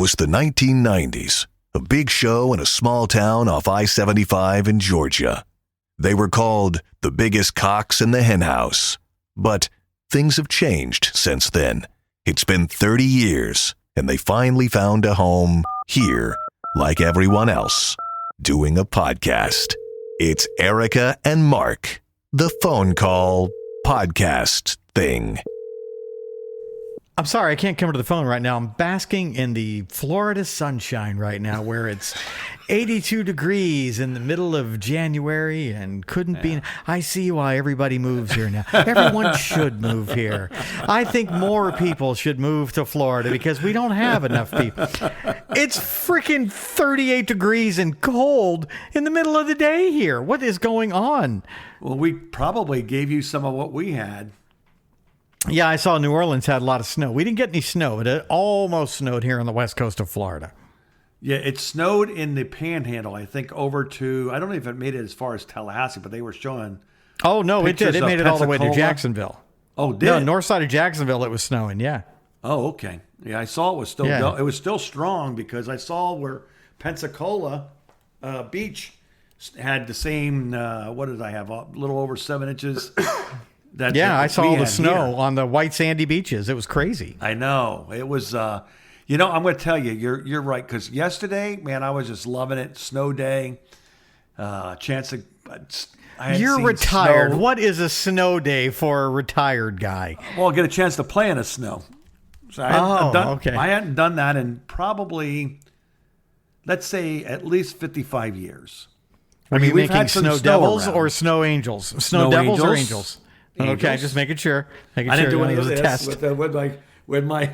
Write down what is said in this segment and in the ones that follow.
was the 1990s, a big show in a small town off I-75 in Georgia. They were called the biggest cocks in the henhouse. But things have changed since then. It's been 30 years, and they finally found a home here, like everyone else, doing a podcast. It's Erica and Mark, the phone call podcast thing. I'm sorry, I can't come to the phone right now. I'm basking in the Florida sunshine right now, where it's 82 degrees in the middle of January and couldn't be. I see why everybody moves here now. Everyone should move here. I think more people should move to Florida because we don't have enough people. It's freaking 38 degrees and cold in the middle of the day here. What is going on? Well, we probably gave you some of what we had. Yeah, I saw New Orleans had a lot of snow. We didn't get any snow, but it almost snowed here on the west coast of Florida. Yeah, it snowed in the Panhandle, I think, over to, I don't know if it made it as far as Tallahassee, but they were showing. Oh, no, it did. It made it all the way to Pensacola. Jacksonville. Oh, did No, it? north side of Jacksonville, it was snowing, yeah. Oh, okay. Yeah, I saw it was still it was still strong because I saw where Pensacola Beach had the same, what did I have, a little over 7 inches. I saw we the had snow here. on the white sandy beaches. It was crazy. I know. It was, I'm going to tell you, you're right. Because yesterday, man, I was just loving it. Snow day. Chance to. You're retired. Snow. What is a snow day for a retired guy? Well, I get a chance to play in the snow. So I hadn't done that in probably, let's say, at least 55 years. Are you we've making had some snow snow devils around. or snow angels? Snow devils or angels? Angels. Okay, just making sure. I didn't do any it of was a this test. with my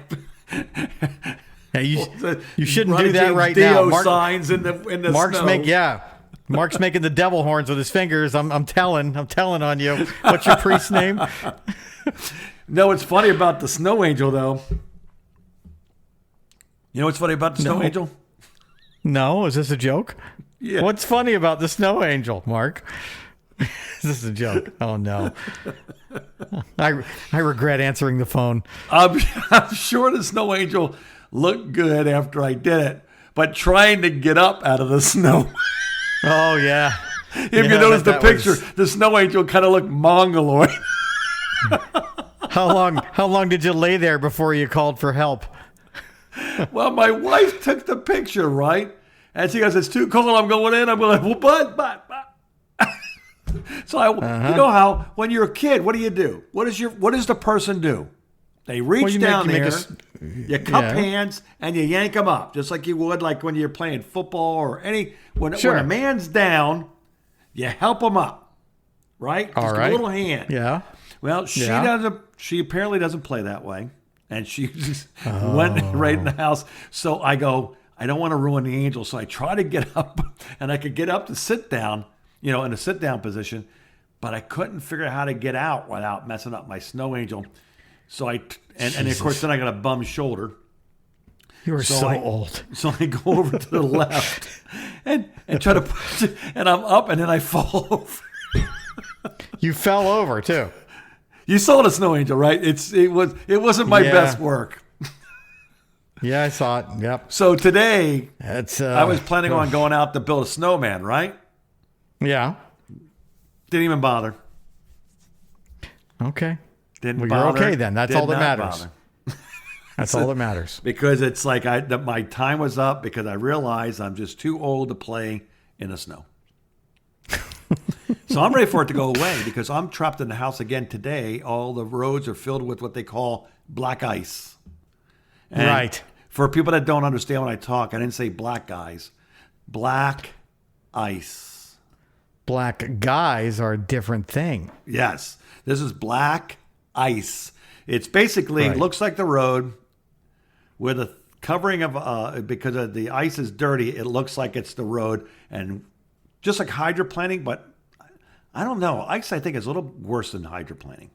Yeah, you shouldn't do that James right Dio now. signs in the Mark's snow. Mark's making the devil horns with his fingers. I'm telling on you. What's your priest's name? No, it's funny about the snow angel though. You know what's funny about the snow angel? No, is this a joke? Yeah. What's funny about the snow angel, Mark? Is this a joke? Oh no. I regret answering the phone. I'm sure the snow angel looked good after I did it, but trying to get up out of the snow. Oh yeah. If you notice the picture, the snow angel kind of looked mongoloid. How long did you lay there before you called for help? Well, my wife took the picture, right? And she goes, "It's too cold. I'm going in." I'm going, "Well, but." So you know how when you're a kid, what do? What does the person do? They reach down there, you cup hands, and you yank them up, just like you would like when you're playing football or when a man's down, you help him up, right? All just right. a little hand. Yeah. Well, she doesn't. She apparently doesn't play that way, and she just went right in the house. So I go, I don't want to ruin the angel, so I try to get up, and I could get up to sit down, in a sit down position, but I couldn't figure out how to get out without messing up my snow angel. So and of course then I got a bum shoulder. You are so old. So I go over to the left and try to push it, and I'm up, and then I fall over. You fell over too. You saw the snow angel, right? It wasn't my best work. Yeah, I saw it. Yep. So today, I was planning on going out to build a snowman, right? Yeah. Didn't even bother. Okay. Didn't well, bother. You're okay then. That's Did all that not matters. bother. That's all that matters. Because it's like my time was up because I realized I'm just too old to play in the snow. So I'm ready for it to go away because I'm trapped in the house again today. All the roads are filled with what they call black ice. And right. For people that don't understand when I talk, I didn't say black guys. Black ice. Black guys are a different thing. Yes. This is black ice. It's basically looks like the road with a covering of because of the ice is dirty. It looks like it's the road, and just like hydroplaning, but I don't know. Ice, I think, is a little worse than hydroplaning.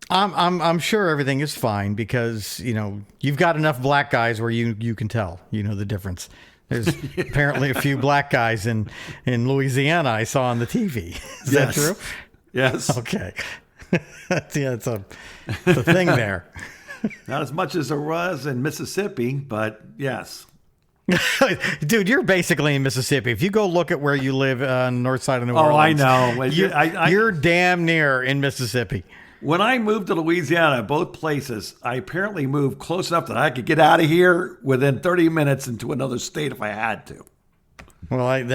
I'm sure everything is fine because you've got enough black guys where you can tell the difference. There's apparently a few black guys in Louisiana I saw on the TV. Is that true? Yes. Okay. It's a thing there. Not as much as there was in Mississippi, but yes. Dude, you're basically in Mississippi. If you go look at where you live on the north side of New Oh, I Orleans, know. you're damn near in Mississippi. When I moved to Louisiana, both places, I apparently moved close enough that I could get out of here within 30 minutes into another state if I had to. Well,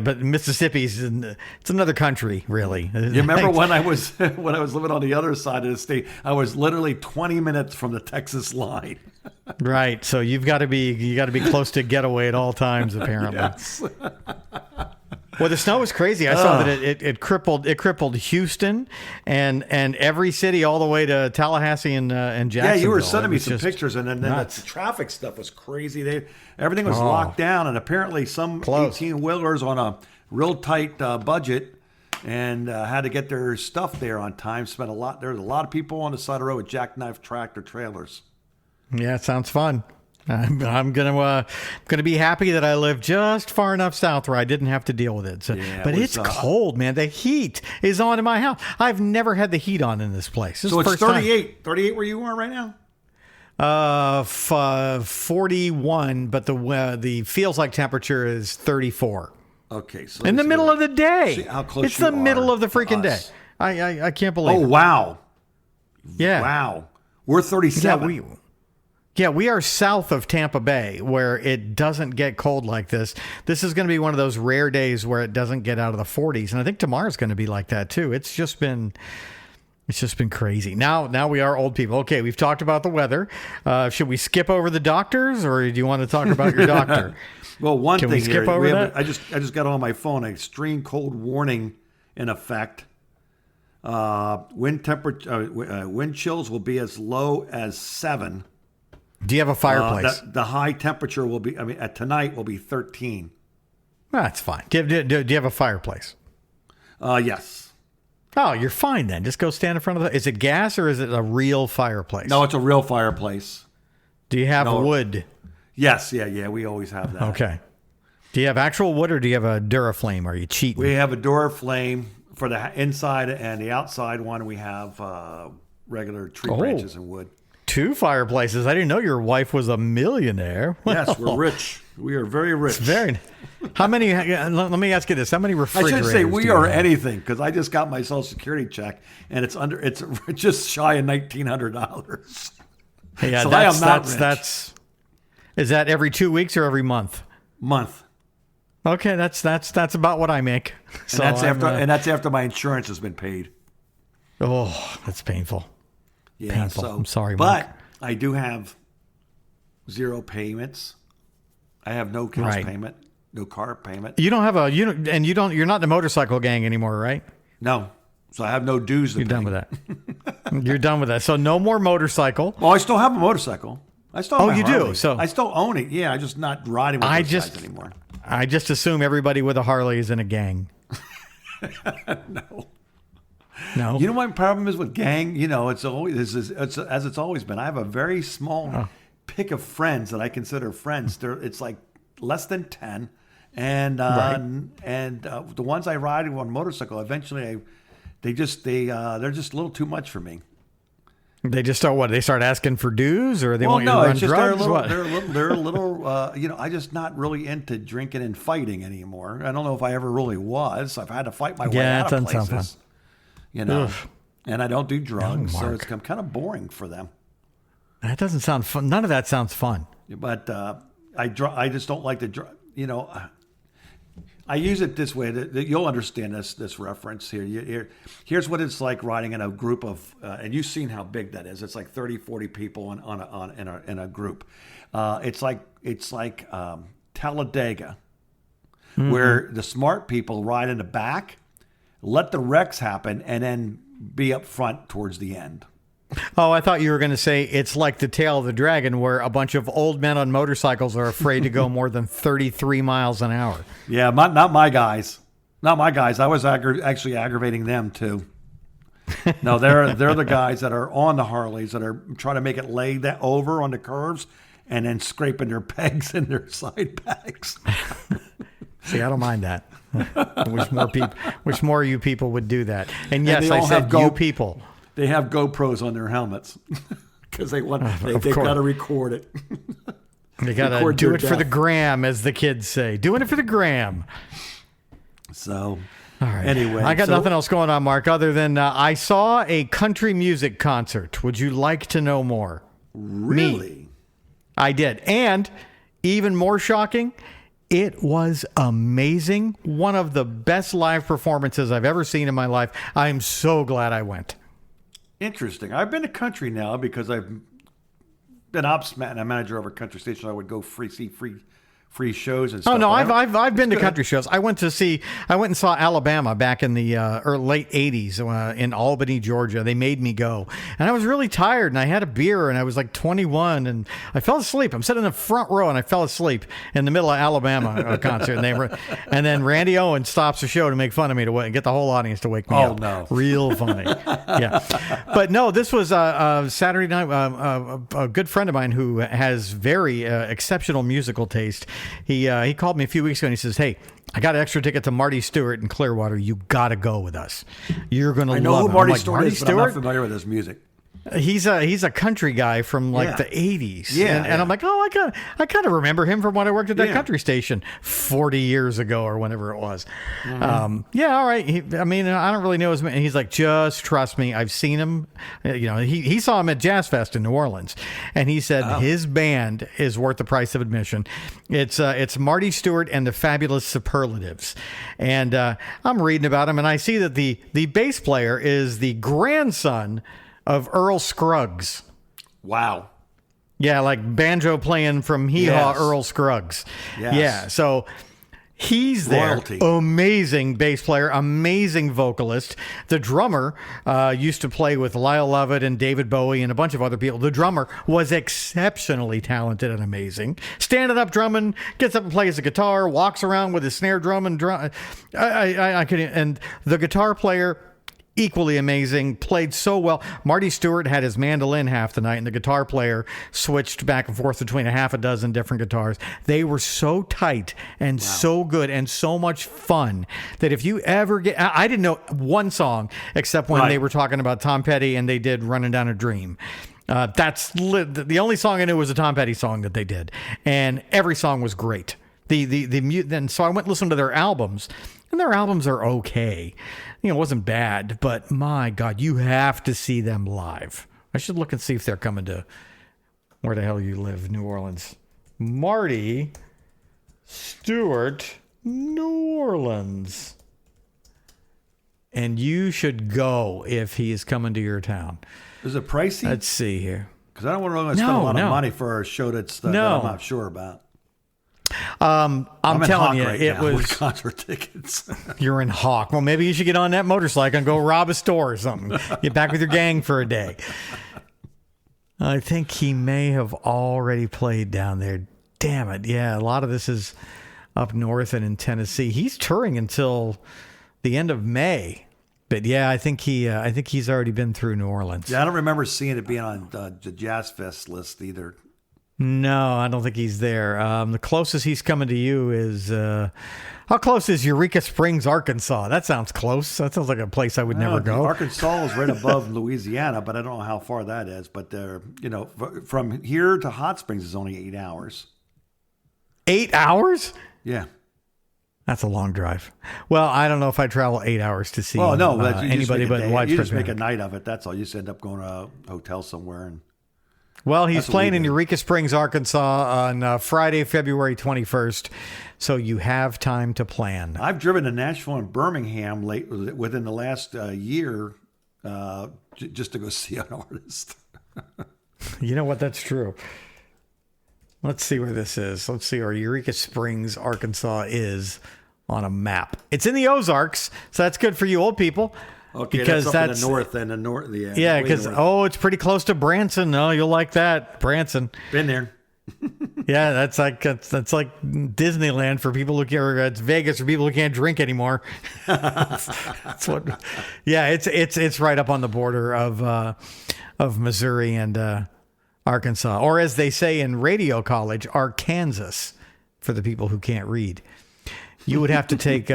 but Mississippi's it's another country, really. You remember when I was living on the other side of the state? I was literally 20 minutes from the Texas line. Right. So you got to be close to Getaway at all times, apparently. Yes. Well, the snow was crazy. I saw that it crippled Houston and every city all the way to Tallahassee and Jacksonville. Yeah, you were sending me It was some just pictures, and then the nuts. traffic stuff was crazy. Everything was locked down, and apparently some Close. 18-wheelers on a real tight budget and had to get their stuff there on time. There was a lot of people on the side of the road with jackknife tractor trailers. Yeah, it sounds fun. I'm gonna be happy that I live just far enough south where I didn't have to deal with it. So, Yeah, but it was, it's cold, man. The heat is on in my house. I've never had the heat on in this place. This So is the it's first time. 38 where you are right now? 41, but the feels like temperature is 34 Okay, so in the middle of the day. See how close it's you the middle are of the to freaking day. us. I can't believe Oh, it. wow. Yeah. Wow. We're 37. Yeah, we are south of Tampa Bay where it doesn't get cold like this. This is going to be one of those rare days where it doesn't get out of the 40s. And I think tomorrow's going to be like that too. It's just been crazy. Now we are old people. Okay, we've talked about the weather. Should we skip over the doctors or do you want to talk about your doctor? Well, one Can thing we skip here, over that? I just got on my phone an extreme cold warning in effect. Wind chills will be as low as 7. Do you have a fireplace? The high temperature will be, tonight will be 13. That's fine. Do you have a fireplace? Yes. Oh, you're fine then. Just go stand in front of the... Is it gas or is it a real fireplace? No, it's a real fireplace. Do you have No. wood? Yes, yeah, we always have that. Okay. Do you have actual wood or do you have a Duraflame? Are you cheating? We have a Duraflame for the inside and the outside one. We have regular tree branches and wood. 2 fireplaces. I didn't know your wife was a millionaire. Yes, we're rich. We are very rich. Very. How many? Let me ask you this: how many I refrigerators? should say we do you are have? anything because I just got my Social Security check and it's just shy of $1,900. Yeah, So I am not rich. that's. Is that every 2 weeks or every month? Month. Okay, that's about what I make. So And that's after my insurance has been paid. Oh, that's painful. Yeah, Painful. so I'm sorry, but Mark. I do have 0 payments. I have no house Right. payment, no car payment. You don't have a you're not in the motorcycle gang anymore, right? No, so I have no dues to You're pay. done with that. You're done with that. So no more motorcycle. Well, I still have a motorcycle. I still have Oh, my you do? Harley. So- I still own it. Yeah, I'm just not riding with those guys anymore. I just assume everybody with a Harley is in a gang. No. You know what my problem is with gang? You know, it's as it's always been. I have a very small pick of friends that I consider friends. It's like less than 10, and the ones I ride on motorcycle, eventually they're just a little too much for me. They just start what? They start asking for dues, or they want you to no, run it's just drugs? they're a little. I'm just not really into drinking and fighting anymore. I don't know if I ever really was. I've had to fight my way Yeah, out it of doesn't sound places. You know, Ugh. and I don't do drugs, so Mark. it's kind of boring for them. That doesn't sound fun. None of that sounds fun. But I just don't like the. I use it this way that you'll understand this reference here. Here's what it's like riding in a group of, and you've seen how big that is. It's like 30, 40 people in a group. It's like Talladega, where the smart people ride in the back, let the wrecks happen, and then be up front towards the end. Oh, I thought you were going to say it's like the Tail of the Dragon, where a bunch of old men on motorcycles are afraid to go more than 33 miles an hour. Yeah, not my guys. Not my guys. I was actually aggravating them too. No, they're the guys that are on the Harleys that are trying to make it lay that over on the curves and then scraping their pegs in their side bags. See, I don't mind that. Wish more of you people would do that. And yes, they I all said have you people. They have GoPros on their helmets because they've got to record it. You got to record do your it for the death. gram, as the kids say. Doing it for the gram. So, All right. anyway. I got so- nothing else going on, Mark, other than I saw a country music concert. Would you like to know more? Really? I did. And even more shocking, it was amazing. One of the best live performances I've ever seen in my life. I'm so glad I went. Interesting. I've been to country now because I've been ops man, a manager of a country station. I would go see free shows and stuff. Oh no, But I've been to good. country shows. I went and saw Alabama back in the late '80s in Albany, Georgia. They made me go, and I was really tired, and I had a beer, and I was like 21, and I fell asleep. I'm sitting in the front row, and I fell asleep in the middle of Alabama concert, and then Randy Owen stops the show to make fun of me and get the whole audience to wake me up. No. Real funny. Yeah, but no, this was Saturday night. A good friend of mine who has very exceptional musical taste. He called me a few weeks ago and he says, "Hey, I got an extra ticket to Marty Stewart in Clearwater. You got to go with us. You're going to love I know who it." Marty I'm like, Stewart is, but I'm not familiar with his music. He's a country guy from like Yeah. the 80s. Yeah, And I'm like, oh, I kind of remember him from when I worked at that Yeah. country station 40 years ago or whenever it was. Mm-hmm. Yeah, all right. I don't really know his name. He's like, just trust me. I've seen him. He saw him at Jazz Fest in New Orleans, and he said his band is worth the price of admission. It's Marty Stewart and the Fabulous Superlatives. And I'm reading about him, and I see that the bass player is the grandson of Earl Scruggs. Wow. Yeah, like banjo playing from Hee Haw, Yes. Earl Scruggs. Yes. Yeah, so he's there. Royalty. Amazing bass player, amazing vocalist. The drummer used to play with Lyle Lovett and David Bowie and a bunch of other people. The drummer was exceptionally talented and amazing. Standing up drumming, gets up and plays the guitar, walks around with his snare drum and drum. And the guitar player, equally amazing, played so well. Marty Stewart had his mandolin half the night, and the guitar player switched back and forth between a half a dozen different guitars. They were so tight and so good and so much fun that if you ever get... I didn't know one song except when Right. they were talking about Tom Petty and they did Running Down a Dream. The only song I knew was a Tom Petty song that they did, and every song was great. Then so I went and listened to their albums, and their albums are okay. It wasn't bad, but my God, you have to see them live. I should look and see if they're coming to where the hell you live, New Orleans. Marty Stewart, New Orleans. And you should go if he is coming to your town. Is it pricey? Let's see here. Because I don't want to spend a lot no. of money for a show that I'm not sure about. I'm in telling Hawk you, right it now was... with concert tickets. You're in Hawk. Well, maybe you should get on that motorcycle and go rob a store or something. Get back with your gang for a day. I think he may have already played down there. Damn it. Yeah, a lot of this is up north and in Tennessee. He's touring until the end of May. But yeah, I think he's already been through New Orleans. Yeah, I don't remember seeing it being on the Jazz Fest list either. No, I don't think he's there. The closest he's coming to you is... how close is Eureka Springs, Arkansas? That sounds close. That sounds like a place I would never go. Arkansas is right above Louisiana, but I don't know how far that is. But from here to Hot Springs is only 8 hours. 8 hours? Yeah. That's a long drive. Well, I don't know if I travel 8 hours to see Well, no, but anybody but you widespread. just make a panic. night of it. That's all. You just end up going to a hotel somewhere. And Well, he's That's what playing we in do. Eureka Springs, Arkansas on Friday, February 21st. So you have time to plan. I've driven to Nashville and Birmingham within the last year just to go see an artist. You know what? That's true. Let's see where this is. Let's see where Eureka Springs, Arkansas is on a map. It's in the Ozarks, so that's good for you old people. Okay, because that's up in the north and the north. Yeah, because it's pretty close to Branson. Oh, you'll like that, Branson. been there. Yeah, that's like Disneyland for people who can't. Or it's Vegas for people who can't drink anymore. That's what. Yeah, it's right up on the border of Missouri and Arkansas, or as they say in radio college, Arkansas, for the people who can't read. You would have to take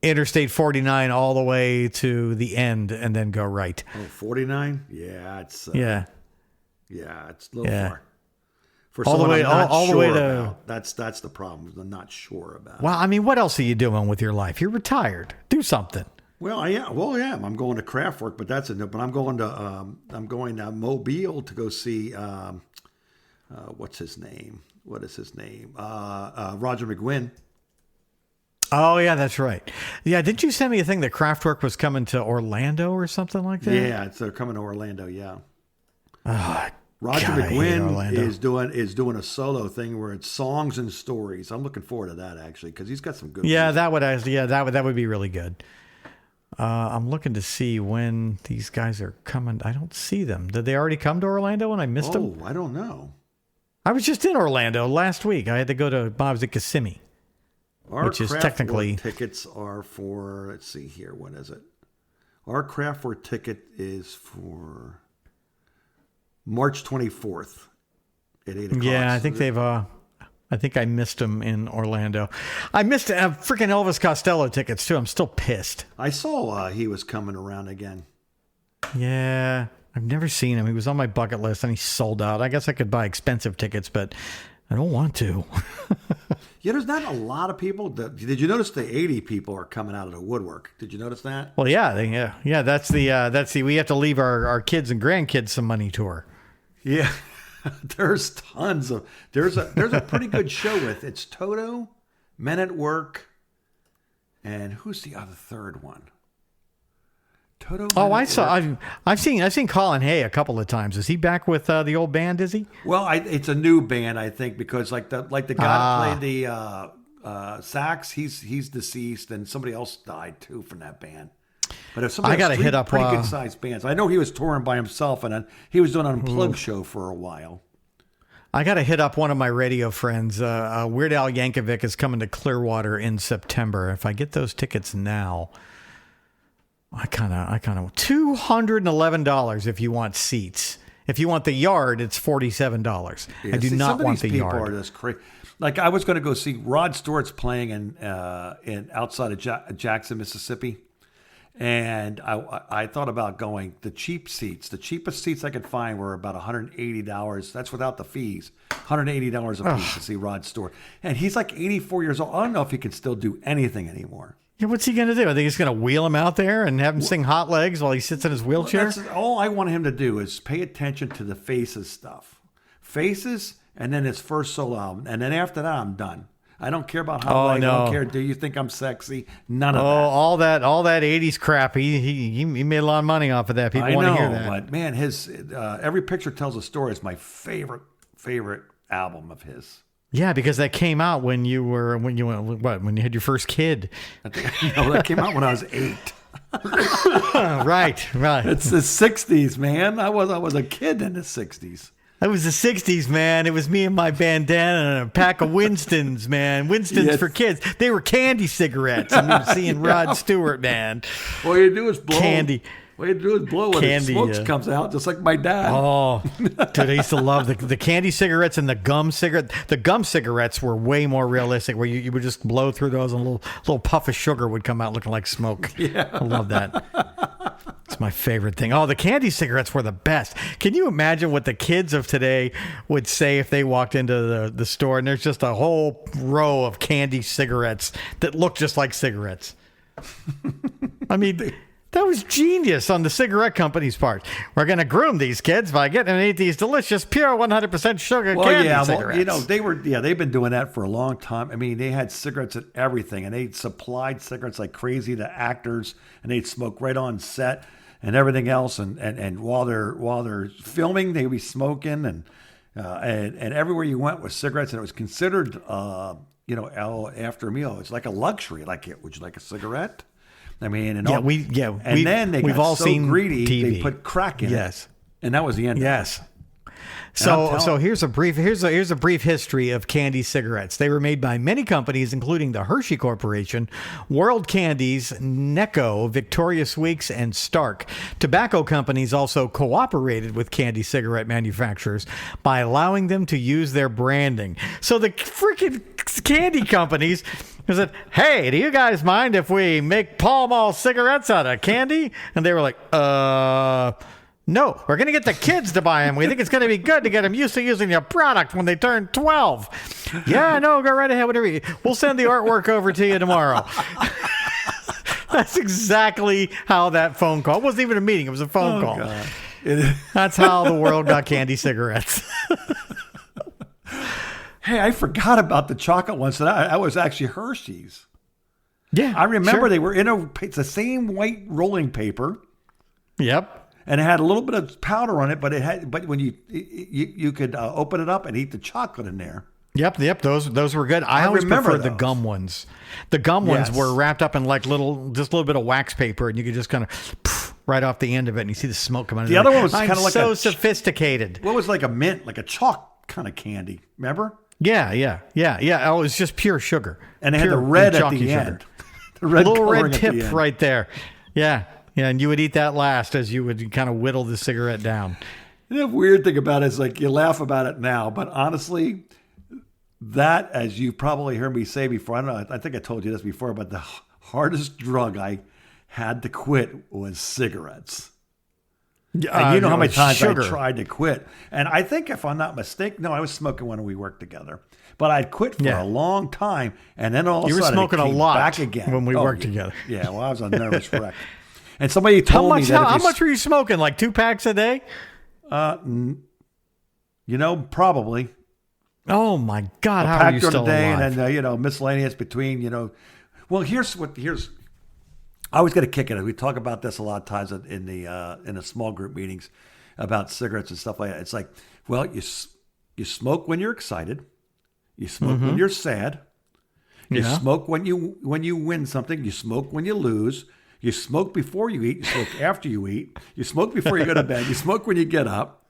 Interstate 49 all the way to the end and then go right. Oh, 49? Yeah, it's Yeah. it's a little Yeah. far. For All the someone way- I'm not all the sure way to- about. That's the problem. I'm not sure about. Well, I mean, what else are you doing with your life? You're retired. Do something. Well, I am. Well, yeah, I'm going to Kraftwerk, but that's it. But I'm going to Mobile to go see what's his name? What is his name? Roger McGuinn. Oh, yeah, that's right. Yeah, didn't you send me a thing that Kraftwerk was coming to Orlando or something like that? Yeah, they're coming to Orlando. Yeah. Ah, Roger God, I hate McGuinn Orlando. is doing a solo thing where it's songs and stories. I'm looking forward to that actually because he's got some good. Yeah, music. that would be really good. I'm looking to see when these guys are coming. I don't see them. Did they already come to Orlando and I missed them? Oh, I don't know. I was just in Orlando last week. I had to go to Bob's at Kissimmee. Which is Kraftwerk technically- tickets are for. Let's see here. When is it? Our Kraftwerk ticket is for March 24th at 8:00. Yeah, I think they've. I think I missed them in Orlando. I missed freaking Elvis Costello tickets too. I'm still pissed. I saw he was coming around again. Yeah, I've never seen him. He was on my bucket list and he sold out. I guess I could buy expensive tickets, but I don't want to. Yeah, there's not a lot of people. Did you notice the 80 people are coming out of the woodwork? Did you notice that? Well, yeah. That's the we have to leave our kids and grandkids some money tour. Yeah, there's tons of. There's a pretty good show with it's Toto, Men at Work, and who's the other third one? Toto. Oh, Men at Work. I've seen Colin Hay a couple of times. Is he back with the old band? Is he? Well, it's a new band, I think, because like the guy that played the sax, he's deceased, and somebody else died too from that band. But if somebody I gotta else, hit up, pretty good sized bands. I know he was touring by himself, and then he was doing an unplugged show for a while. I got to hit up one of my radio friends. Weird Al Yankovic is coming to Clearwater in September. If I get those tickets now, I kind of $211 if you want seats. If you want the yard, it's $47. Yeah, I do see, not some of want these the people yard. Are just crazy. Like I was going to go see Rod Stewart's playing in outside of Jackson, Mississippi, and I thought about going the cheap seats. The cheapest seats I could find were about $180. That's without the fees. $180 a piece to see Rod Stewart, and he's like 84 years old. I don't know if he can still do anything anymore. Yeah, what's he going to do? I think he's going to wheel him out there and have him sing Hot Legs while he sits in his wheelchair? That's all I want him to do is pay attention to the Faces stuff. Faces, and then his first solo album. And then after that, I'm done. I don't care about how I no. don't care. Do you think I'm sexy? None of Oh, all that 80s crap. He made a lot of money off of that. People that. I want to know, hear that. but man, his Every Picture Tells a Story is my favorite album of his. Yeah, because that came out when you had your first kid. I think, that came out when I was 8. Right. It's the 60s, man. I was a kid in the 60s. It was the 60s, man. It was me and my bandana and a pack of Winstons, man. Winstons Yes. for kids. They were candy cigarettes. And we were seeing Rod Stewart, man. All you do is blow. Candy. All you do is blow when Candy, the smoke yeah. comes out, just like my dad. Oh, dude, I used to love the candy cigarettes and the gum cigarette. The gum cigarettes were way more realistic, where you would just blow through those and a little puff of sugar would come out looking like smoke. Yeah. I love that. It's my favorite thing. Oh, the candy cigarettes were the best. Can you imagine what the kids of today would say if they walked into the store and there's just a whole row of candy cigarettes that look just like cigarettes? I mean, that was genius on the cigarette company's part. We're going to groom these kids by getting them to eat these delicious, pure 100% sugar candy cigarettes. they've been doing that for a long time. I mean, they had cigarettes and everything, and they supplied cigarettes like crazy to actors, and they'd smoke right on set and everything else. And while they're filming, they'd be smoking, and everywhere you went with cigarettes, and it was considered, after a meal, it's like a luxury. Like, would you like a cigarette? I mean, then they got all so seen greedy TV. they put crack in Yes. it, and that was the end. Yes. I'm So here's a brief history of candy cigarettes. They were made by many companies, including the Hershey Corporation, World Candies, Necco, Victoria's Weeks, and Stark. Tobacco companies also cooperated with candy cigarette manufacturers by allowing them to use their branding. So the freaking candy companies said, "Hey, do you guys mind if we make Pall Mall cigarettes out of candy?" And they were like, No, we're going to get the kids to buy them. We think it's going to be good to get them used to using your product when they turn 12. Yeah, no, go right ahead. Whatever. We'll send the artwork over to you tomorrow. That's exactly how that phone call. It wasn't even a meeting. It was a phone call. God. That's how the world got candy cigarettes. Hey, I forgot about the chocolate ones. That was actually Hershey's. Yeah, I remember sure. they were it's the same white rolling paper. Yep. And it had a little bit of powder on it, but when you could open it up and eat the chocolate in there. Yep. Those were good. I always remember preferred the those. gum ones. The gum ones Yes. were wrapped up in like just a little bit of wax paper, and you could just kind of right off the end of it, and you see the smoke coming out. The other one was I'm kinda like so a sophisticated. What was like a mint, like a chalk kind of candy? Remember? Yeah. Oh, it was just pure sugar. And they had the Pure red at chalky the sugar. end. The red Little coloring red at the tip end. right there. Yeah, and you would eat that last as you would kind of whittle the cigarette down. The weird thing about it is like you laugh about it now, but honestly, that, as you probably heard me say before, I don't know, I think I told you this before, but the hardest drug I had to quit was cigarettes. And you know how many times sugar. I tried to quit. And I think if I'm not mistaken, no, I was smoking when we worked together. But I'd quit for Yeah. a long time, and then all of a You were sudden smoking it a came lot back again. when we Oh, worked yeah. together. Yeah, well, I was a nervous wreck. And somebody How told me much? that How if you much were you smoking? Like 2 packs a day? probably Oh my God! How are packed you during still the day, alive? and then miscellaneous between Well, here's I always get a kick at it. We talk about this a lot of times in the small group meetings about cigarettes and stuff like that. It's like, well, you smoke when you're excited, you smoke when you're sad, you Yeah. smoke when you win something, you smoke when you lose, you smoke before you eat, you smoke after you eat, you smoke before you go to bed, you smoke when you get up.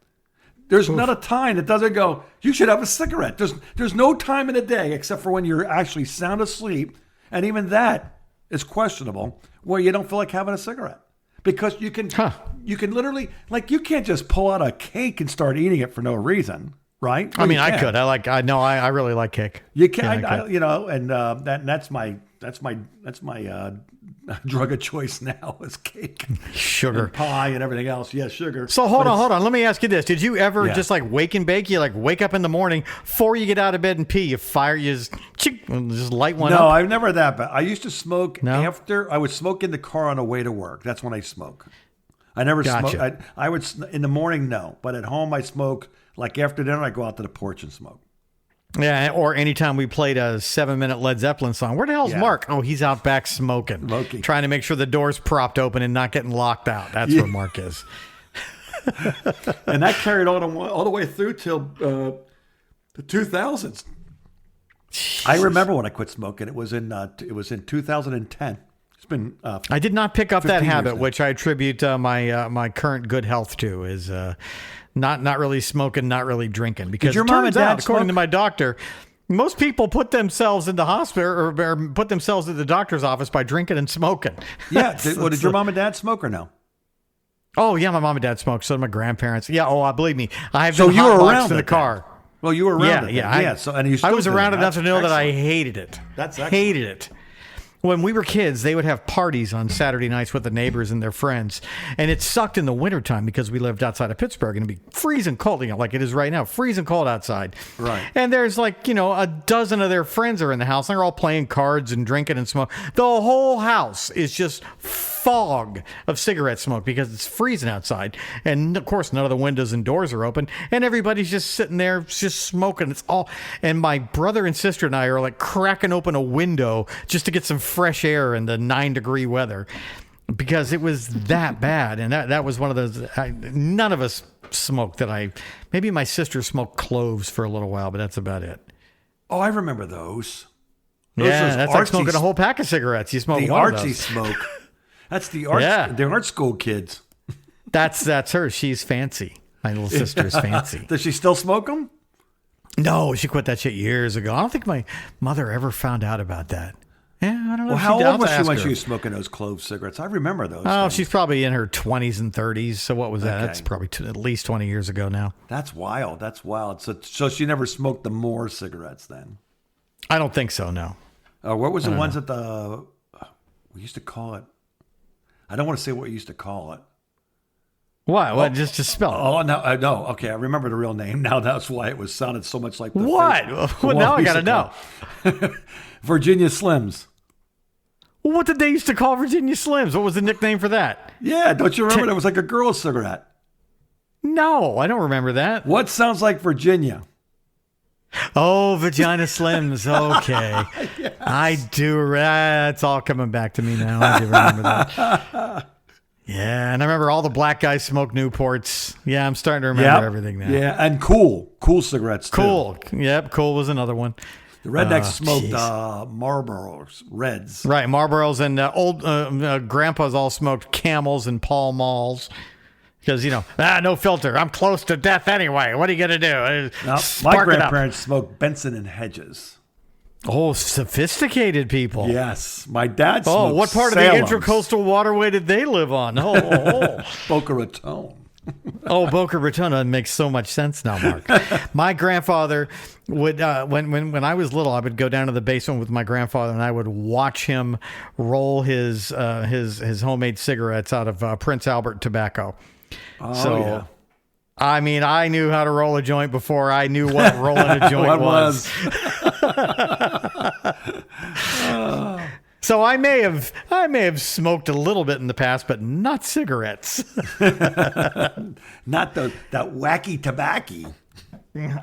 There's not a time that doesn't go, you should have a cigarette. There's no time in the day except for when you're actually sound asleep, and even that is questionable, where you don't feel like having a cigarette. Because you can literally, like, you can't just pull out a cake and start eating it for no reason, right? I mean, You I can't. could. I really like cake. You can, Yeah, I could. and that's my drug of choice now is cake, Sugar. and pie, and everything else. Yeah, sugar. So hold on. Let me ask you this: did you ever Yeah. just like wake and bake? You like wake up in the morning before you get out of bed and pee. You just light one No, up. I've never that bad. I used to smoke No? after I would smoke in the car on the way to work. That's when I smoke. I never Gotcha. smoke. I would in the morning, no, but at home I smoke. Like after dinner, I go out to the porch and smoke. Yeah, or anytime we played a 7-minute Led Zeppelin song. Where the hell's Yeah. Mark? Oh, he's out back smoking, Smoking. trying to make sure the door's propped open and not getting locked out. That's where Mark is. And that carried on all the way through till the 2000s. I remember when I quit smoking. It was in 2010. It's been I did not pick up that 15 years habit, now. which I attribute my current good health to, is not really smoking, not really drinking. Because your it mom and turns dad out, according smoke? to my doctor, most people put themselves in the hospital or put themselves in the doctor's office by drinking and smoking. yeah. Did your mom and dad smoke or no? Oh yeah, my mom and dad smoked. So did my grandparents. Yeah. Oh, believe me, I have So been you were hotboxed around in the it then? car. Well, you were around it. Yeah. Yeah. So and you I still was do around that. enough to know that I Excellent. hated it. That's excellent. hated it. When we were kids, they would have parties on Saturday nights with the neighbors and their friends. And it sucked in the wintertime because we lived outside of Pittsburgh and it'd be freezing cold, like it is right now, freezing cold outside. Right. And there's like, a dozen of their friends are in the house. And they're all playing cards and drinking and smoke. The whole house is just fog of cigarette smoke because it's freezing outside. And of course, none of the windows and doors are open. And everybody's just sitting there just smoking. And my brother and sister and I are like cracking open a window just to get some fresh air in the 9-degree weather because it was that bad. And that was one of those, none of us smoked maybe my sister smoked cloves for a little while, but that's about it. Oh, I remember those. Yeah, that's like artsy smoking a whole pack of cigarettes. You smoke The one of artsy those. smoke. That's the art. Yeah. The art school kids. That's her. She's fancy. My little sister is fancy. Does she still smoke them? No, she quit that shit years ago. I don't think my mother ever found out about that. Yeah, I don't know. Well, if how she did. old I'll was have she to when ask she her. was smoking those clove cigarettes? I remember those. Oh, things. she's probably in her 20s and 30s. So what was that? Okay. That's probably at least 20 years ago now. That's wild. That's wild. So she never smoked the more cigarettes then. I don't think so, no. What was the ones that we used to call it? I don't want to say what we used to call it. What? Just spell it. Oh, no, no. Okay, I remember the real name. Now that's why it was sounded so much like the What? Well, now I got to know. Virginia Slims. Well, what did they used to call Virginia Slims? What was the nickname for that? Yeah, don't you remember? It was like a girl's cigarette. No, I don't remember that. What sounds like Virginia? Oh, Vagina Slims. Okay. Yes. I do. It's all coming back to me now. I do remember that. Yeah, and I remember all the black guys smoke Newports. Yeah, I'm starting to remember everything now. Yeah, and Cool cigarettes too. Cool. Yep, Cool was another one. The rednecks smoked Marlboros, Reds. Right, Marlboros, and old grandpas all smoked Camels and Pall Malls. Because, no filter. I'm close to death anyway. What are you going to do? Now, my grandparents smoked Benson and Hedges. Oh, sophisticated people. Yes. My dad smoked what part Salem's. of the Intracoastal Waterway did they live on? Boca Raton. Boca Raton makes so much sense now, Mark. My grandfather would, when I was little, I would go down to the basement with my grandfather, and I would watch him roll his homemade cigarettes out of Prince Albert tobacco. Oh, yeah. I mean, I knew how to roll a joint before I knew what rolling a joint was. So I may have smoked a little bit in the past, but not cigarettes. Not that wacky tobacco.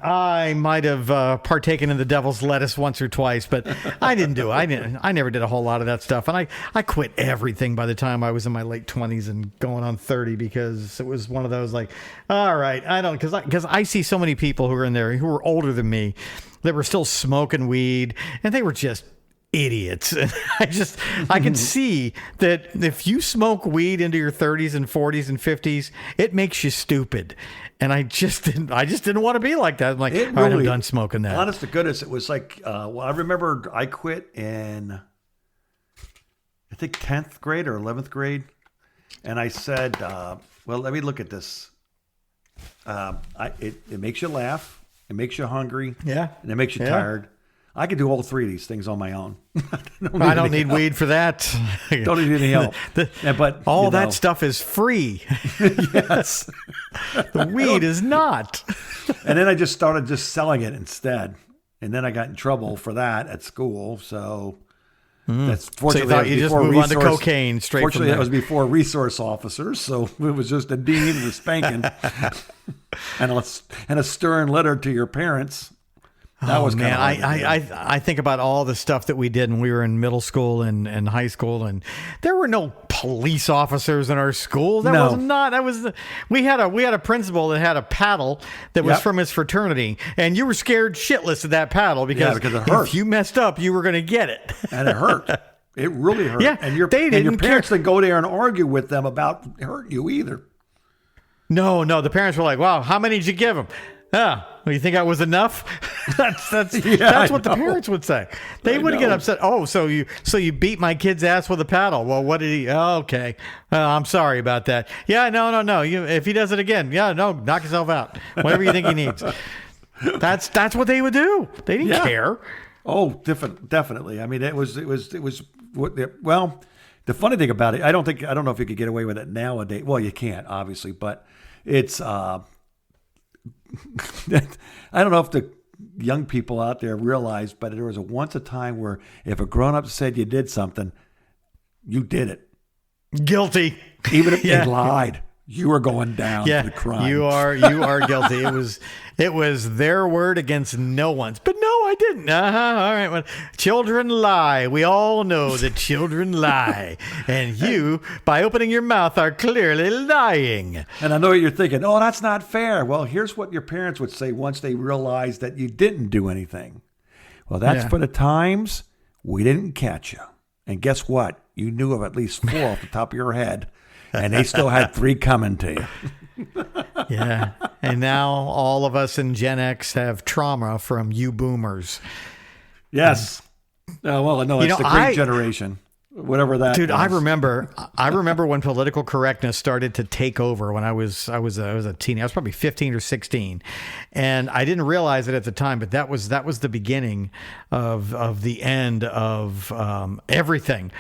I might have partaken in the devil's lettuce once or twice, but I didn't do it. I never did a whole lot of that stuff. And I quit everything by the time I was in my late 20s and going on 30, because it was one of those like, all right, I don't, because I see so many people who are in there who were older than me that were still smoking weed, and they were just idiots. And I can see that if you smoke weed into your 30s and 40s and 50s, it makes you stupid. And I just didn't want to be like that. I'm like, all right, I'm done smoking that. Honest to goodness, it was like, I remember I quit in, I think 10th grade or 11th grade. And I said, well, let me look at this. It makes you laugh. It makes you hungry. Yeah. And it makes you tired. I can do all three of these things on my own. I don't need weed for that. Don't need any help. But all that stuff is free. Yes. The weed is not. And then I just started selling it instead. And then I got in trouble for that at school. So that's fortunately. So you thought you just move on to cocaine straight from Fortunately, there. that was before resource officers. So it was just a dean and a spanking and a stern letter to your parents. That was man. kind of I think about all the stuff that we did when we were in middle school and high school, and there were no police officers in our school. We had a principal that had a paddle that was from his fraternity, and you were scared shitless of that paddle because it hurt. If you messed up, you were going to get it. And it hurt. It really hurt. Yeah, and your parents didn't go there and argue with them about hurting you either. No, the parents were like, "Wow, how many did you give him?" Well, you think that was enough? That's what the parents would say. They would get upset. Oh, so you beat my kid's ass with a paddle. Well, what did he? Oh, okay. I'm sorry about that. Yeah, no. If he does it again, knock yourself out. Whatever you think he needs. That's what they would do. They didn't care. Oh, definitely. I mean, it was. Well, the funny thing about it, I don't know if you could get away with it nowadays. Well, you can't, obviously, but it's. I don't know if the young people out there realize, but there was once a time where if a grown-up said you did something, you did it. Guilty. Even if they lied, you were going down for the crime. You are guilty. It was their word against no one's. But no, I didn't. All right. Well, children lie. We all know that children lie. And you, by opening your mouth, are clearly lying. And I know what you're thinking. Oh, that's not fair. Well, here's what your parents would say once they realized that you didn't do anything. Well, that's for the times we didn't catch you. And guess what? You knew of at least 4 off the top of your head. And they still had 3 coming to you. Yeah. And now all of us in Gen X have trauma from you boomers. Yes. Well, no, it's the great generation. Whatever that dude, was. I remember when political correctness started to take over when I was a teen. I was probably 15 or 16. And I didn't realize it at the time, but that was the beginning of the end of everything.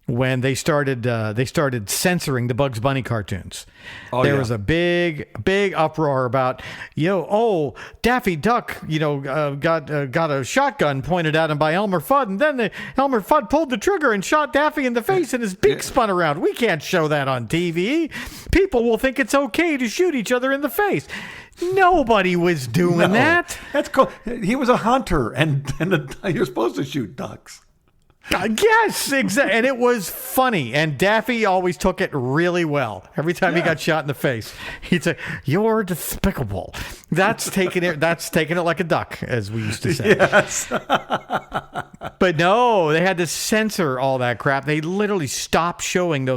when they started censoring the Bugs Bunny cartoons. There was a big uproar about, Daffy Duck, got a shotgun pointed at him by Elmer Fudd, and then Elmer Fudd pulled the trigger and shot Daffy in the face, and his beak spun around. We can't show that on TV. People will think it's okay to shoot each other in the face. Nobody was doing that. That's cool. He was a hunter, and you're supposed to shoot ducks. Yes, exactly. And it was funny. And Daffy always took it really well. Every time he got shot in the face, he'd say, "You're despicable." That's taking it like a duck, as we used to say. Yes. But no, they had to censor all that crap. They literally stopped showing the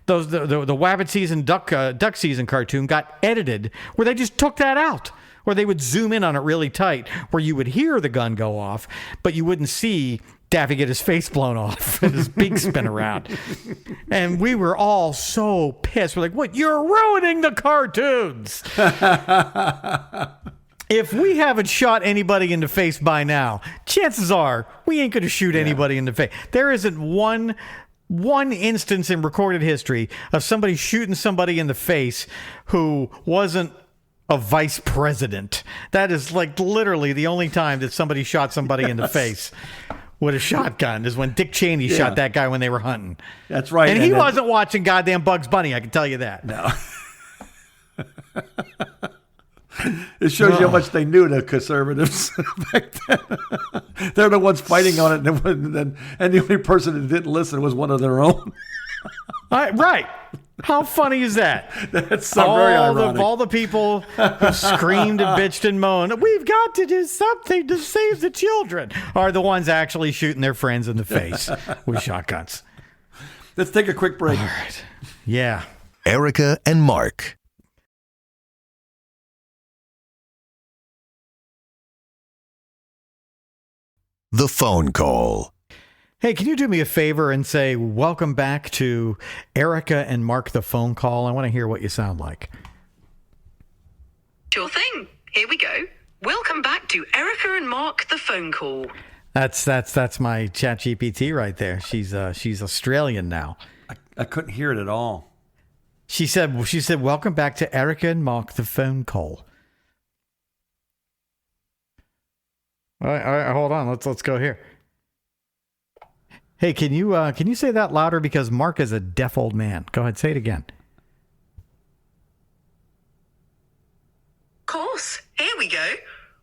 Wabbit season duck season cartoon got edited where they just took that out. Where they would zoom in on it really tight, where you would hear the gun go off, but you wouldn't see Daffy get his face blown off and his beak spin around. And we were all so pissed. We're like, what? You're ruining the cartoons. If we haven't shot anybody in the face by now, chances are we ain't going to shoot anybody in the face. There isn't one instance in recorded history of somebody shooting somebody in the face who wasn't a vice president. That is like literally the only time that somebody shot somebody in the face with a shotgun is when Dick Cheney shot that guy when they were hunting. That's right. And he wasn't watching goddamn Bugs Bunny, I can tell you that. No. It shows you how much they knew, the conservatives back then. They're the ones fighting on it, and the only person that didn't listen was one of their own. Right. How funny is that? That's very ironic. All the people who screamed and bitched and moaned, "We've got to do something to save the children," are the ones actually shooting their friends in the face with shotguns. Let's take a quick break. All right. Yeah. Erica and Mark. The phone call. Hey, can you do me a favor and say, welcome back to Erica and Mark the phone call? I want to hear what you sound like. Sure thing. Here we go. Welcome back to Erica and Mark the phone call. That's my ChatGPT right there. She's Australian now. I couldn't hear it at all. She said, welcome back to Erica and Mark the phone call. All right, hold on. Let's go here. Hey, can you say that louder, because Mark is a deaf old man? Go ahead, say it again. Of course. Here we go.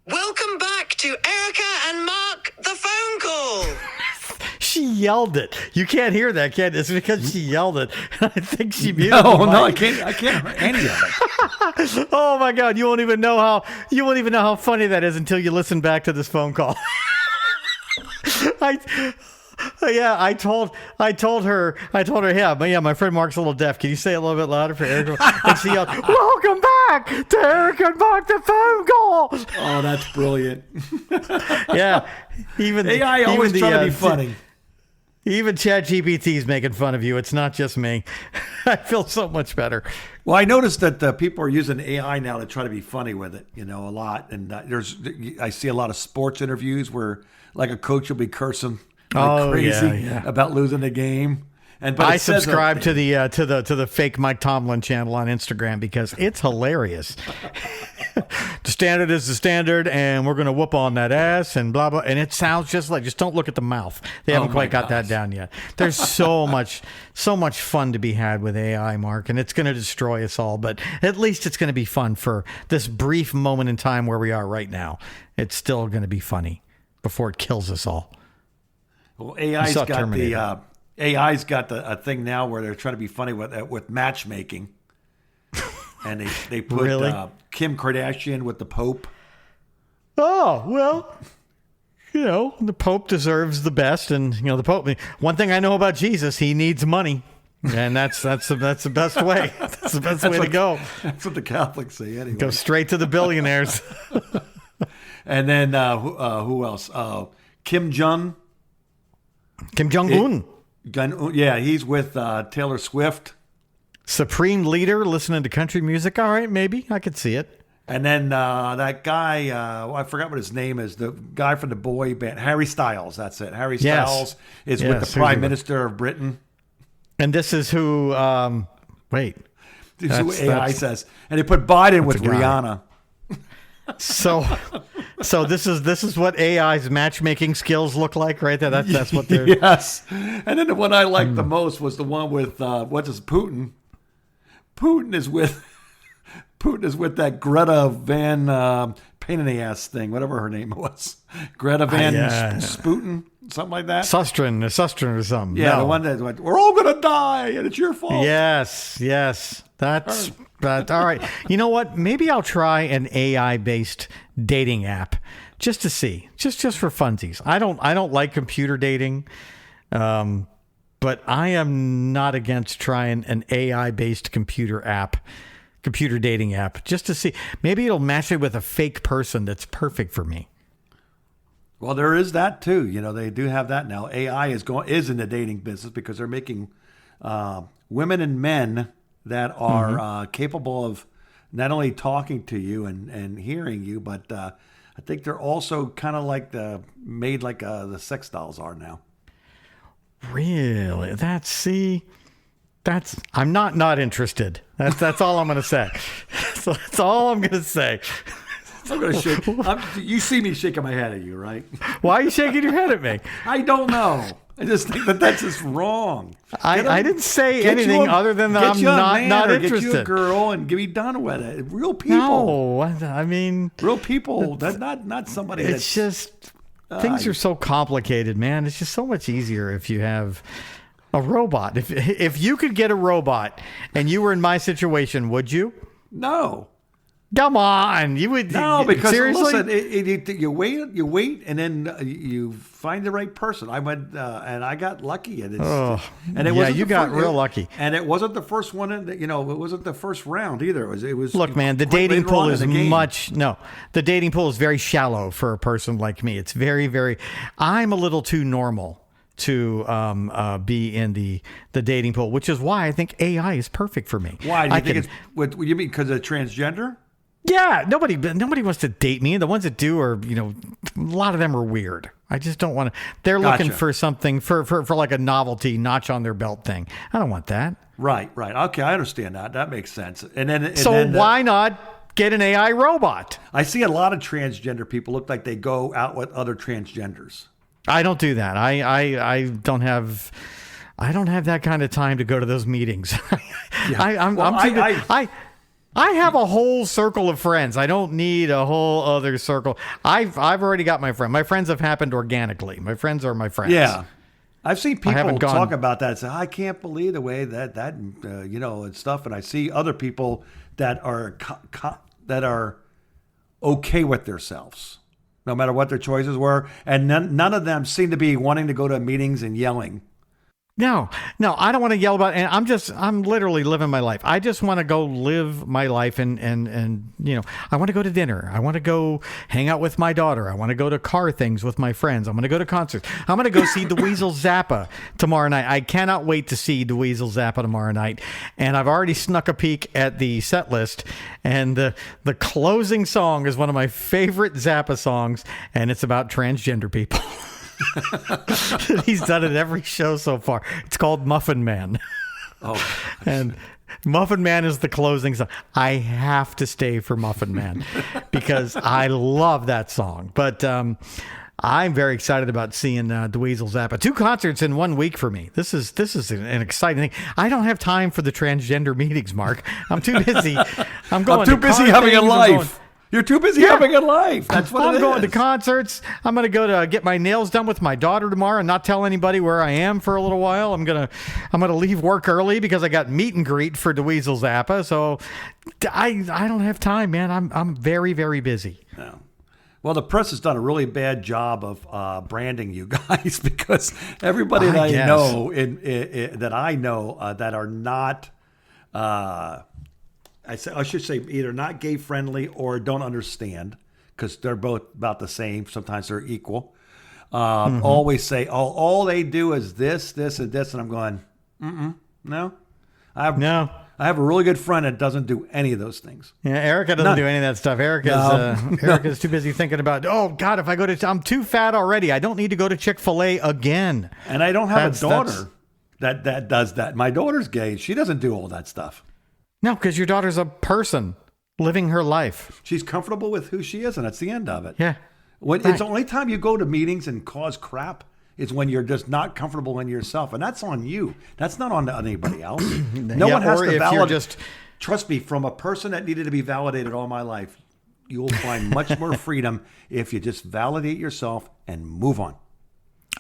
Welcome back to Erica and Mark the phone call. She yelled it. You can't hear that, can you? It's because she yelled it. I think she muted the mic. No, I can't hear any of it. Oh my God, you won't even know how funny that is until you listen back to this phone call. I told her, my friend Mark's a little deaf. Can you say it a little bit louder for Erica? And she yelled, welcome back to Erica and Mark the phone call. Oh, that's brilliant. Yeah. Even AI always trying to be funny. Even ChatGPT is making fun of you. It's not just me. I feel so much better. Well, I noticed that people are using AI now to try to be funny with it, a lot. And I see a lot of sports interviews where like a coach will be cursing like crazy about losing the game. But I subscribe to the fake Mike Tomlin channel on Instagram because it's hilarious. The standard is the standard, and we're going to whoop on that ass and blah, blah. And it sounds just don't look at the mouth. They haven't quite got that down yet. There's so much fun to be had with AI, Mark, and it's going to destroy us all. But at least it's going to be fun for this brief moment in time where we are right now. It's still going to be funny before it kills us all. Well, AI's got a thing now where they're trying to be funny with matchmaking. And they put really? Kim Kardashian with the Pope. Oh, well, the Pope deserves the best. And, the Pope, one thing I know about Jesus, he needs money. And that's the best way. That's the best way to go. That's what the Catholics say anyway. Go straight to the billionaires. And then who else? Kim Jong-un. Kim Jong-un. Yeah, he's with Taylor Swift. Supreme leader listening to country music. All right, maybe. I could see it. And then that guy, I forgot what his name is, the guy from the boy band, Harry Styles. That's it. Harry Styles is with the Prime Minister of Britain. And this is who, wait. This is what AI says. And they put Biden with Rihanna. So this is what AI's matchmaking skills look like, right there. That's what they're. Yes. And then the one I liked the most was the one with Putin. Putin is with that Greta Van pain in the ass thing, whatever her name was. Greta Van Putin, something like that. Sustrin or something. Yeah, No. the one that went, we're all gonna die and it's your fault. Yes. That's all right. You know what? Maybe I'll try an AI-based dating app just to see, just for funsies. I don't like computer dating, but I am not against trying an AI-based computer dating app, just to see. Maybe it'll match it with a fake person that's perfect for me. Well, there is that too. You know, they do have that now. AI is in the dating business because they're making women and men that are capable of not only talking to you and hearing you, but I think they're also kind of like made like the sex dolls are now. Really? I'm not interested. That's all I'm going to say. So that's all I'm going to say. I'm going to shake. You see me shaking my head at you, right? Why are you shaking your head at me? I don't know. I just think that's just wrong. I didn't say anything other than that I'm not interested. Get you a girl and be done with it. Real people. No, I mean, real people. That's not somebody. It's just things are so complicated, man. It's just so much easier if you have a robot. If you could get a robot and you were in my situation, would you? No. Come on, you would. No, because seriously? listen, you wait, and then you find the right person. I went and I got lucky, and you got real lucky. And it wasn't the first one. It wasn't the first round either. It was. Look, man, the dating pool is the dating pool is very shallow for a person like me. It's very, very. I'm a little too normal to be in the dating pool, which is why I think AI is perfect for me. Why do you think it's? What you mean? Because of transgender? Yeah, nobody wants to date me. The ones that do are, a lot of them are weird. I just don't want to. They're looking for something for like a novelty notch on their belt thing. I don't want that. Right. Okay, I understand that. That makes sense. Why not get an AI robot? I see a lot of transgender people look like they go out with other transgenders. I don't do that. I don't have that kind of time to go to those meetings. I have a whole circle of friends. I don't need a whole other circle. I've already got my friend. My friends have happened organically. My friends are my friends. Yeah. I've seen people talk about that and say, I can't believe the way that and stuff. And I see other people that are okay with themselves, no matter what their choices were. And none of them seem to be wanting to go to meetings and yelling. No, I don't want to yell about it. And I'm literally living my life. I just want to go live my life and I want to go to dinner. I want to go hang out with my daughter. I want to go to car things with my friends. I'm going to go to concerts. I'm going to go see Dweezil Zappa tomorrow night. I cannot wait to see Dweezil Zappa tomorrow night. And I've already snuck a peek at the set list. And the closing song is one of my favorite Zappa songs. And it's about transgender people. He's done it every show so far. It's called Muffin Man. Oh, and Muffin Man is the closing song. I have to stay for Muffin Man because I love that song. But I'm very excited about seeing Dweezil Zappa. 2 concerts in 1 week for me. This is an exciting thing. I don't have time for the transgender meetings, Mark. I'm too busy. I'm too busy having a life. You're too busy having a life. That's what I'm going to concerts. I'm going to go to get my nails done with my daughter tomorrow and not tell anybody where I am for a little while. I'm gonna leave work early because I got meet and greet for Dweezil Zappa. So I don't have time, man. I'm very, very busy. Yeah. Well, the press has done a really bad job of branding you guys because everybody that I know that are not. I should say either not gay friendly or don't understand because they're both about the same. Sometimes they're equal. Always say, all they do is this, and this. And I'm going, no. I have a really good friend that doesn't do any of those things. Yeah, Erica doesn't do any of that stuff. Erica's too busy thinking about, oh, God, I'm too fat already. I don't need to go to Chick-fil-A again. And I don't have a daughter. that does that. My daughter's gay. She doesn't do all that stuff. No, because your daughter's a person living her life. She's comfortable with who she is, and that's the end of it. Yeah. When Right. It's the only time you go to meetings and cause crap is when you're just not comfortable in yourself, and that's on you. That's not on anybody else. No Yeah, one has or to if you're validate. just- Trust me, from a person that needed to be validated all my life, you will find much more freedom if you just validate yourself and move on.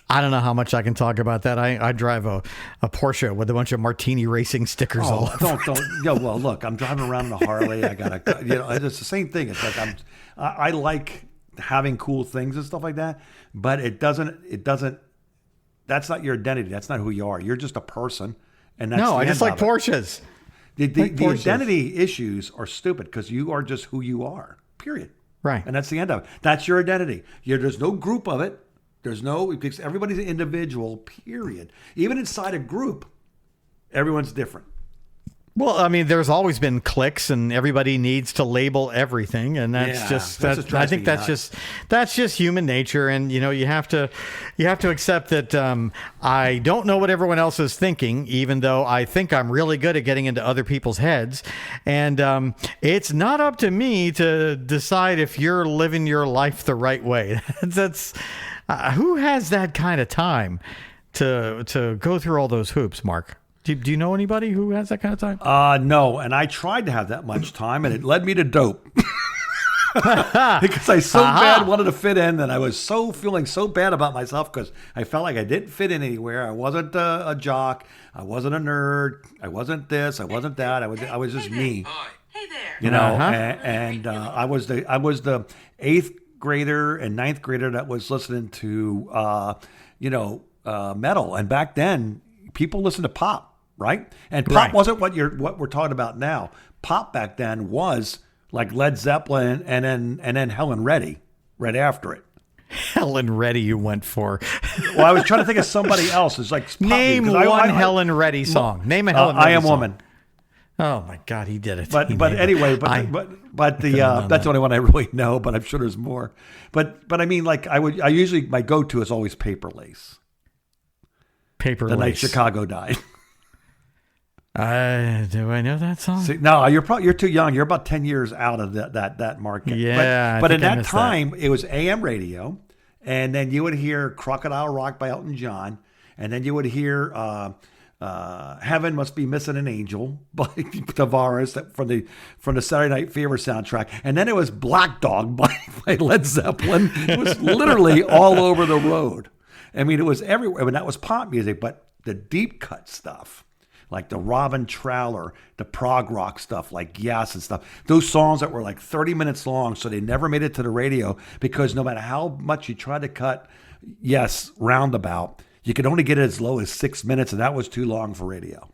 I don't know how much I can talk about that. I drive a Porsche with a bunch of Martini Racing stickers all over. Don't. Yeah, well, look, I'm driving around in a Harley. I got it's the same thing. It's like I like having cool things and stuff like that, but it doesn't. That's not your identity. That's not who you are. You're just a person, and that's No, the I just end like of it. Porsches. The Porsches. identity issues are stupid because you are just who you are. Period. Right. And that's the end of it. That's your identity. There's no group of it. There's no, because everybody's an individual, period. Even inside a group, everyone's different. Well, I mean, there's always been cliques, and everybody needs to label everything, and that's Yeah, just that's that. what drives I think me that's nuts. just human nature, and you have to accept that I don't know what everyone else is thinking, even though I think I'm really good at getting into other people's heads, and it's not up to me to decide if you're living your life the right way. That's who has that kind of time to go through all those hoops, Mark? Do you know anybody who has that kind of time? No, and I tried to have that much time, and it led me to dope. Because I so bad wanted to fit in, and I was feeling so bad about myself because I felt like I didn't fit in anywhere. I wasn't a jock. I wasn't a nerd. I wasn't this. I wasn't that. I was just me. Hey there. You know, Uh-huh. and I was the 8th grader and 9th grader that was listening to metal, and back then people listened to pop. Right? And pop Right. wasn't what we're talking about now. Pop back then was like Led Zeppelin and then Helen Reddy right after it. Helen Reddy you went for. Well, I was trying to think of somebody else. It's like pop Name music, 'cause one Helen Reddy song. Name a Helen I Reddy Am song. Woman. Oh my God, he did it. But He but nailed it. anyway, I- but the couldn't have done that's the that. only one I really know. But I'm sure there's more. But I mean, like I usually my go-to is always Paper Lace. Paper The night Lace. Chicago died. Do I know that song? See, no, you're too young. You're about 10 years out of that market. Yeah, I but in think I that missed that. time, it was AM radio, and then you would hear "Crocodile Rock" by Elton John, and then you would hear "Heaven Must Be Missing an Angel" by Tavares from the Saturday Night Fever soundtrack, and then it was "Black Dog" by Led Zeppelin. It was literally all over the road. I mean, it was everywhere. I mean, that was pop music, but the deep cut stuff, like the Robin Trowler, the prog rock stuff, like Yes and stuff. Those songs that were like 30 minutes long, so they never made it to the radio because no matter how much you tried to cut Yes roundabout, you could only get it as low as 6 minutes, and that was too long for radio.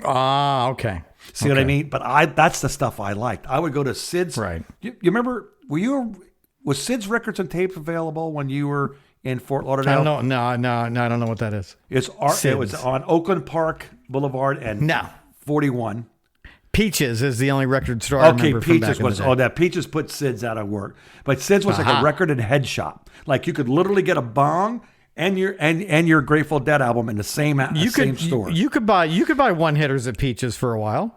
Ah, okay. See what I mean? But that's the stuff I liked. I would go to Sid's. Right. You remember, was Sid's Records and Tapes available when you were in Fort Lauderdale? I don't know. No, I don't know what that is. It was Sid's. on Oakland Park Boulevard and No. 41. Peaches is the only record store I Okay, remember from back Peaches in the was. day. Oh, that Peaches put Sid's out of work, but Sid's was like Uh-huh. a record and head shop. Like you could literally get a bong and your Grateful Dead album in the same same store. You could buy one hitters at Peaches for a while.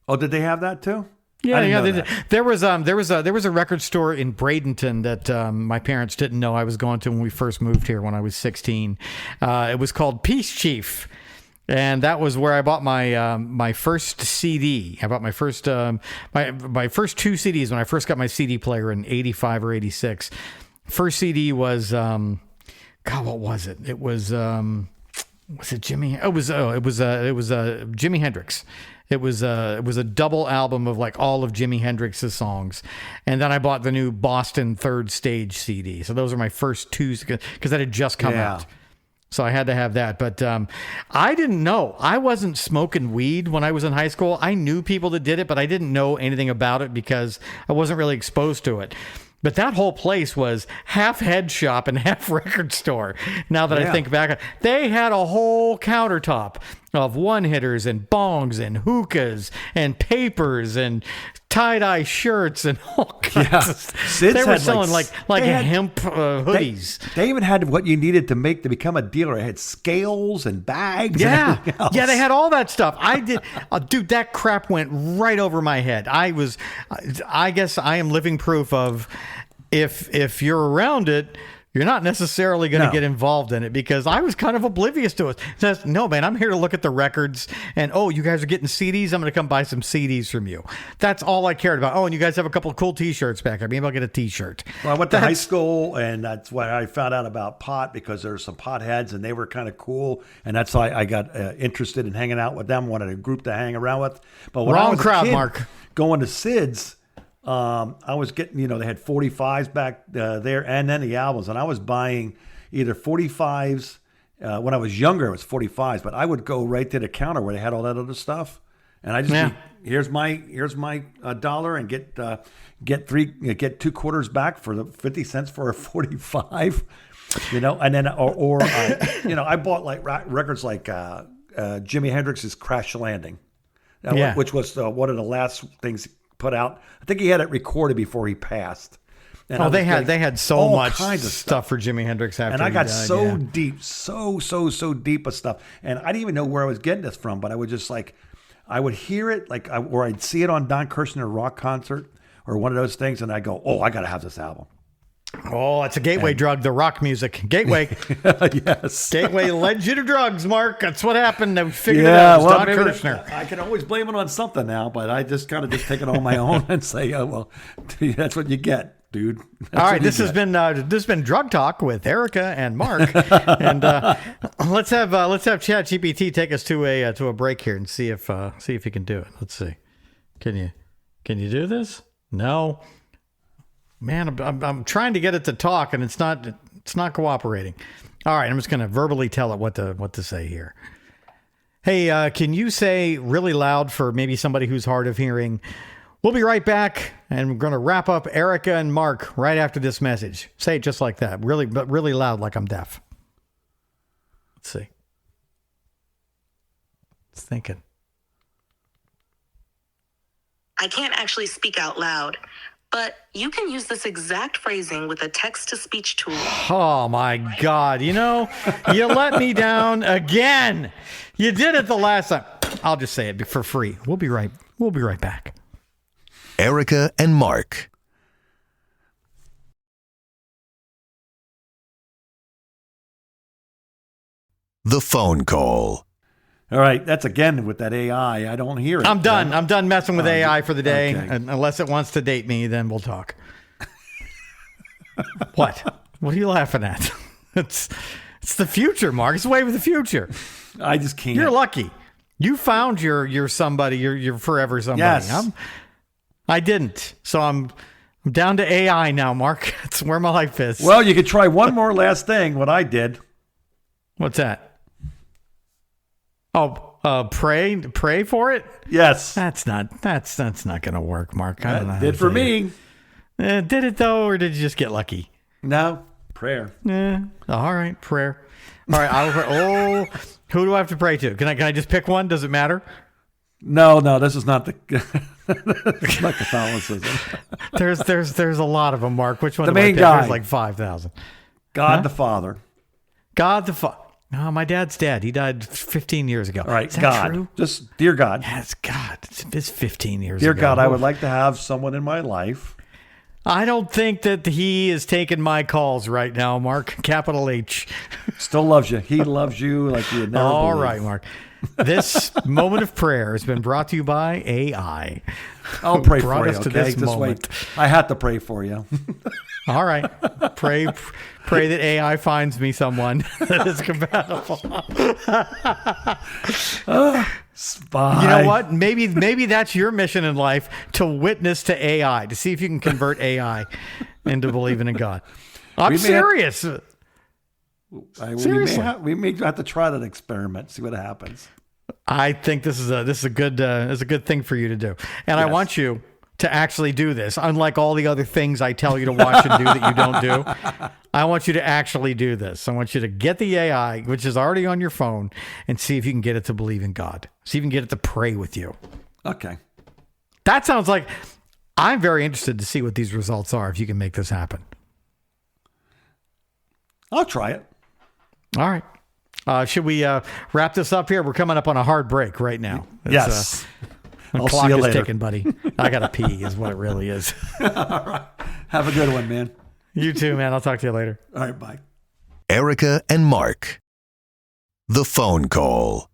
Oh, did they have that too? Yeah, I didn't know they that. did. There was a record store in Bradenton that my parents didn't know I was going to when we first moved here when I was 16. It was called Peace Chief, and that was where I bought my first CD. I bought my first my first two CDs when I first got my CD player in '85 or '86. First CD was God, what was it? It was it Jimmy? It was Jimi Hendrix. It was a double album of like all of Jimi Hendrix's songs, and then I bought the new Boston Third Stage CD. So those are my first two because that had just come Yeah. out. So I had to have that. But I didn't know. I wasn't smoking weed when I was in high school. I knew people that did it, but I didn't know anything about it because I wasn't really exposed to it. But that whole place was half head shop and half record store. Now that I Yeah. think back, they had a whole countertop of one-hitters and bongs and hookahs and papers and tie-dye shirts and all kinds of stuff. Sid's They were had, selling like they had- hemp hoodies. They even had what you needed to become a dealer. It had scales and bags. And Yeah, everything else. yeah, they had all that stuff. I did, dude. That crap went right over my head. I guess I am living proof of if you're around it, you're not necessarily going to No. get involved in it, because I was kind of oblivious to it. It says, no, man, I'm here to look at the records, and oh, you guys are getting CDs. I'm going to come buy some CDs from you. That's all I cared about. Oh, and you guys have a couple of cool T-shirts back there. Maybe I'll get a T-shirt. Well, I went to high school, and that's why I found out about pot, because there were some potheads, and they were kind of cool, and that's why I got interested in hanging out with them. Wanted a group to hang around with. But when I Wrong was a crowd, kid, Mark. going to Sid's, I was getting, they had 45s back there, and then the albums, and I was buying either 45s. When I was younger, it was 45s, but I would go right to the counter where they had all that other stuff, and I just here's my dollar, and get 2 quarters back for the 50 cents for a 45, and then I bought like records like Jimi Hendrix's Crash Landing, which was one of the last things put out. I think he had it recorded before he passed. And They had so all much kinds of stuff for Jimi Hendrix after and I he got died, so yeah. deep, so deep of stuff. And I didn't even know where I was getting this from, but I would just I would hear it or I'd see it on Don Kirshner rock concert or one of those things, and I go, oh, I got to have this album. Oh, it's a gateway drug, the rock music. Gateway. Yes. Gateway led you to drugs, Mark. That's what happened. We figured it out. It was Don maybe Kirshner. I can always blame it on something now, but I just kind of take it on my own and say, oh, well, that's what you get, dude. That's All right, what you this has been Drug Talk with Erica and Mark, and let's have ChatGPT take us to a break here and see if you can do it. Let's see. Can you do this? No. Man, I'm trying to get it to talk, and it's not cooperating. All right, I'm just going to verbally tell it what to say here. Hey, can you say really loud for maybe somebody who's hard of hearing? We'll be right back, and we're going to wrap up Erica and Mark right after this message. Say it just like that, but really loud, like I'm deaf. Let's see. It's thinking. I can't actually speak out loud, but you can use this exact phrasing with a text-to-speech tool. Oh my God! You let me down again. You did it the last time. I'll just say it for free. We'll be right back. Erica and Mark. The phone call. All right, that's again with that AI. I don't hear it. I'm done. I'm done messing with AI for the day. okay. And unless it wants to date me, then we'll talk. What? What are you laughing at? It's the future, Mark. It's the way with the future. I just can't. You're lucky. You found your somebody. Your forever somebody. Yes. I didn't. So I'm down to AI now, Mark. That's where my life is. Well, you could try one more last thing. What I did. What's that? Oh, pray for it. Yes. That's not going to work, Mark. I don't know. That how did to for tell you. me. Did it though, or did you just get lucky? No. Prayer. All right, prayer. All right, I'll pray. Oh, who do I have to pray to? Can I just pick one? Does it matter? No, this is not it's not Catholicism. There's a lot of them, Mark. Which one? The do I main pick? guy. There's like 5,000. God the Father. God the Father. No, my dad's dead. He died 15 years ago. All right, Is that God. true? Just dear God. Yeah, it's God. It's 15 years Dear ago. God, I would like to have someone in my life. I don't think that he is taking my calls right now, Mark. Capital H. Still loves you. He loves you like you would never All believe. right, Mark. This moment of prayer has been brought to you by AI. I'll pray Brought for you, us to okay? this Just moment. wait. I have to pray for you. All right. Pray that AI finds me someone that is compatible. Spy. You know what? Maybe that's your mission in life, to witness to AI, to see if you can convert AI into believing in God. I'm We may have- serious. Seriously. We may have to try that experiment, see what happens. I think this is a good thing for you to do, and I want you to actually do this. Unlike all the other things I tell you to watch and do that you don't do, I want you to actually do this. I want you to get the AI, which is already on your phone, and see if you can get it to believe in God. See if you can get it to pray with you. Okay. That sounds like I'm very interested to see what these results are if you can make this happen. I'll try it. All right. Should we wrap this up here? We're coming up on a hard break right now. Yes. The I'll clock see you is later. ticking, buddy. I got to pee is what it really is. All right. Have a good one, man. You too, man. I'll talk to you later. All right. Bye. Erica and Mark. The phone call.